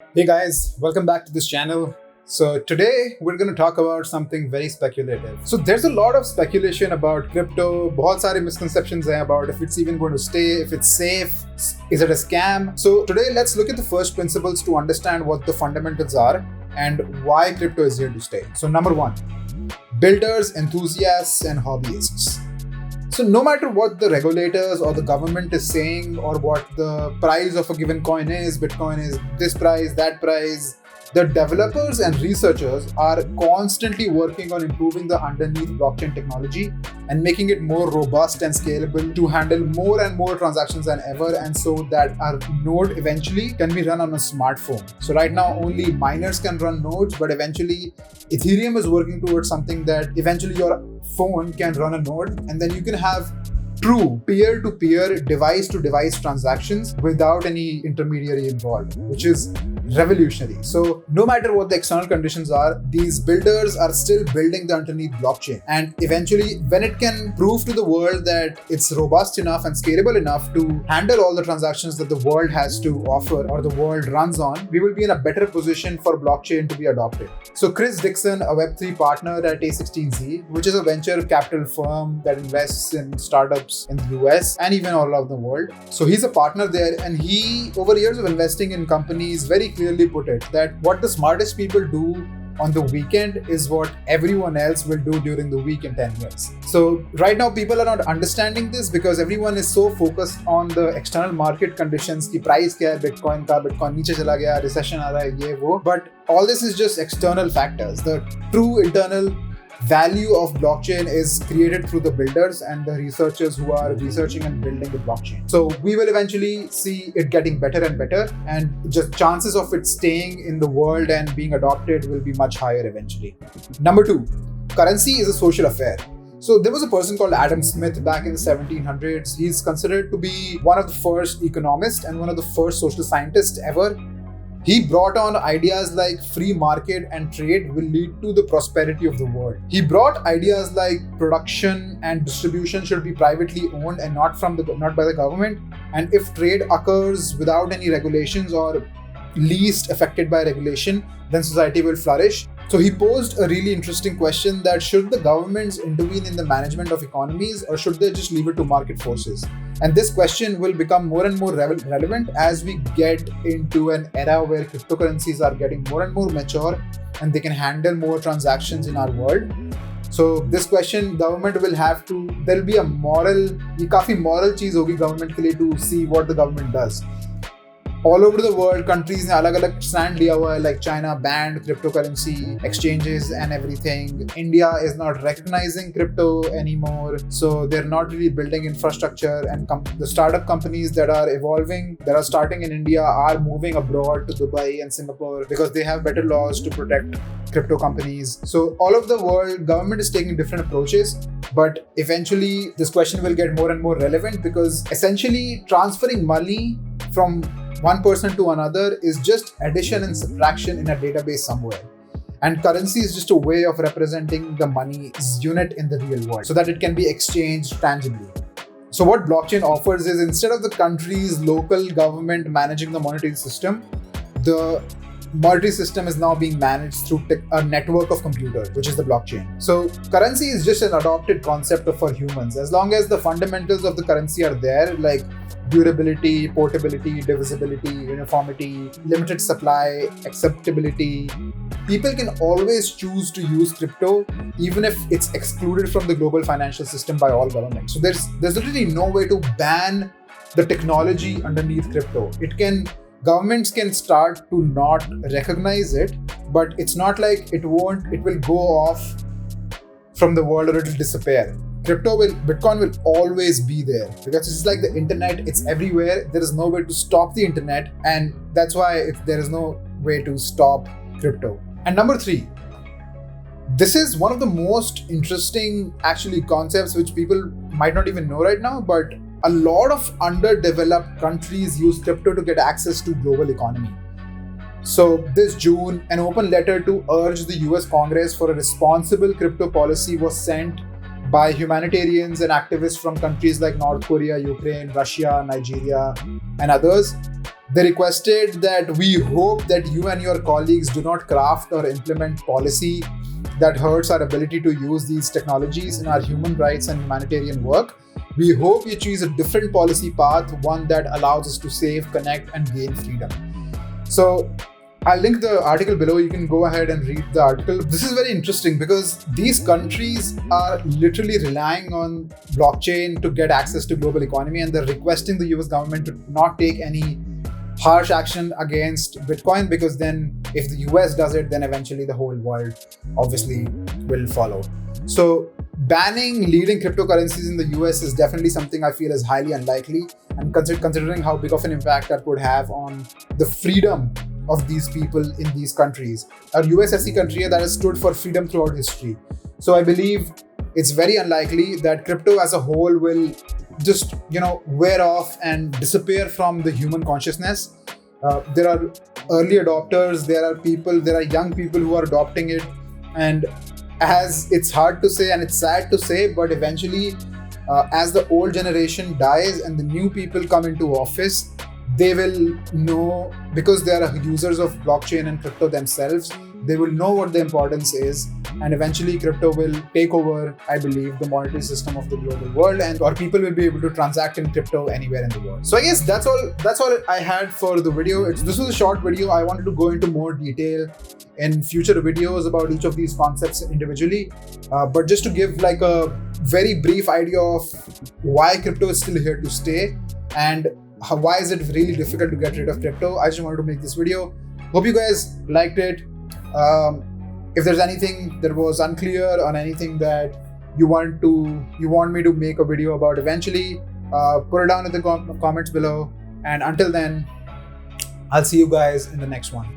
Hey guys, welcome back to this channel. So today we're going to talk about something very speculative. So there's a lot of speculation about crypto. बहुत सारे misconceptions हैं about if it's even going to stay, if it's safe, is it a scam? So today let's look at the first principles to understand what the fundamentals are and why crypto is here to stay. So number one, builders, enthusiasts and hobbyists. So no matter what the regulators or the government is saying or what the price of a given coin is, Bitcoin is this price, that price, the developers and researchers are constantly working on improving the underneath blockchain technology and making it more robust and scalable to handle more and more transactions than ever, and so that our node eventually can be run on a smartphone. So right now only miners can run nodes, but eventually Ethereum is working towards something that eventually your phone can run a node, and then you can have true peer-to-peer, device-to-device transactions without any intermediary involved, which is revolutionary. So no matter what the external conditions are, these builders are still building the underneath blockchain. And eventually, when it can prove to the world that it's robust enough and scalable enough to handle all the transactions that the world has to offer or the world runs on, we will be in a better position for blockchain to be adopted. So Chris Dixon, a Web3 partner at A16Z, which is a venture capital firm that invests in startups in the US and even all over the world. So he's a partner there, and he, over years of investing in companies, very clearly put it that what the smartest people do on the weekend is what everyone else will do during the week in 10 years. So right now people are not understanding this because everyone is so focused on the external market conditions ki price kya hai Bitcoin ka, Bitcoin niche chala gaya, recession aa raha hai, ye wo. But all this is just external factors. The true internal value of blockchain is created through the builders and the researchers who are researching and building the blockchain. So we will eventually see it getting better and better, and just chances of it staying in the world and being adopted will be much higher eventually. Number two, currency is a social affair. So there was a person called Adam Smith back in the 1700s. He's considered to be one of the first economists and one of the first social scientists ever. He brought on ideas like free market and trade will lead to the prosperity of the world. He brought ideas like production and distribution should be privately owned and not by the government. And if trade occurs without any regulations or least affected by regulation, then society will flourish. So he posed a really interesting question that should the governments intervene in the management of economies or should they just leave it to market forces? And this question will become more and more relevant as we get into an era where cryptocurrencies are getting more and more mature and they can handle more transactions in our world. So this question government will have to, there'll be a moral, ये काफी moral चीज होगी government के लिए to see what the government does. All over the world, countries ने अलग-अलग stand लिया हुआ है, like China banned cryptocurrency exchanges and everything. India is not recognizing crypto anymore, so they're not really building infrastructure. And the startup companies that are evolving, that are starting in India, are moving abroad to Dubai and Singapore because they have better laws to protect crypto companies. So all over the world, government is taking different approaches, but eventually this question will get more and more relevant because essentially transferring money from one person to another is just addition and subtraction in a database somewhere. And currency is just a way of representing the money's unit in the real world so that it can be exchanged tangibly. So what blockchain offers is, instead of the country's local government managing the monetary system, the monetary system is now being managed through a network of computers, which is the blockchain. So currency is just an adopted concept for humans. As long as the fundamentals of the currency are there, like durability, portability, divisibility, uniformity, limited supply, acceptability, people can always choose to use crypto even if it's excluded from the global financial system by all governments. So there's literally no way to ban the technology underneath crypto. Governments can start to not recognize it, but it's not like it will go off from the world or it will disappear. Bitcoin will always be there because it's like the internet, it's everywhere. There is no way to stop the internet, and that's why there is no way to stop crypto. And number three, this is one of the most interesting actually concepts which people might not even know right now, but a lot of underdeveloped countries use crypto to get access to global economy. So this June, an open letter to urge the US Congress for a responsible crypto policy was sent by humanitarians and activists from countries like North Korea, Ukraine, Russia, Nigeria, and others. They requested that we hope that you and your colleagues do not craft or implement policy that hurts our ability to use these technologies in our human rights and humanitarian work. We hope you choose a different policy path, one that allows us to save, connect, and gain freedom. So I'll link the article below. You can go ahead and read the article. This is very interesting because these countries are literally relying on blockchain to get access to global economy, and they're requesting the US government to not take any harsh action against Bitcoin, because then if the US does it, then eventually the whole world obviously will follow. So banning leading cryptocurrencies in the US is definitely something I feel is highly unlikely, and considering how big of an impact that would have on the freedom of these people in these countries. A USSC country that has stood for freedom throughout history. So I believe it's very unlikely that crypto as a whole will just, wear off and disappear from the human consciousness. There are early adopters, there are young people who are adopting it. And as it's hard to say and it's sad to say, but eventually, as the old generation dies and the new people come into office, they will know, because they are users of blockchain and crypto themselves, they will know what the importance is, and eventually crypto will take over, I believe, the monetary system of the global world, and our people will be able to transact in crypto anywhere in the world. So I guess that's all I had for the video. This was a short video. I wanted to go into more detail in future videos about each of these concepts individually, but just to give like a very brief idea of why crypto is still here to stay and why is it really difficult to get rid of crypto. I just wanted to make this video. Hope you guys liked it. If there's anything that was unclear or anything that you want me to make a video about eventually, put it down in the comments below. And until then, I'll see you guys in the next one.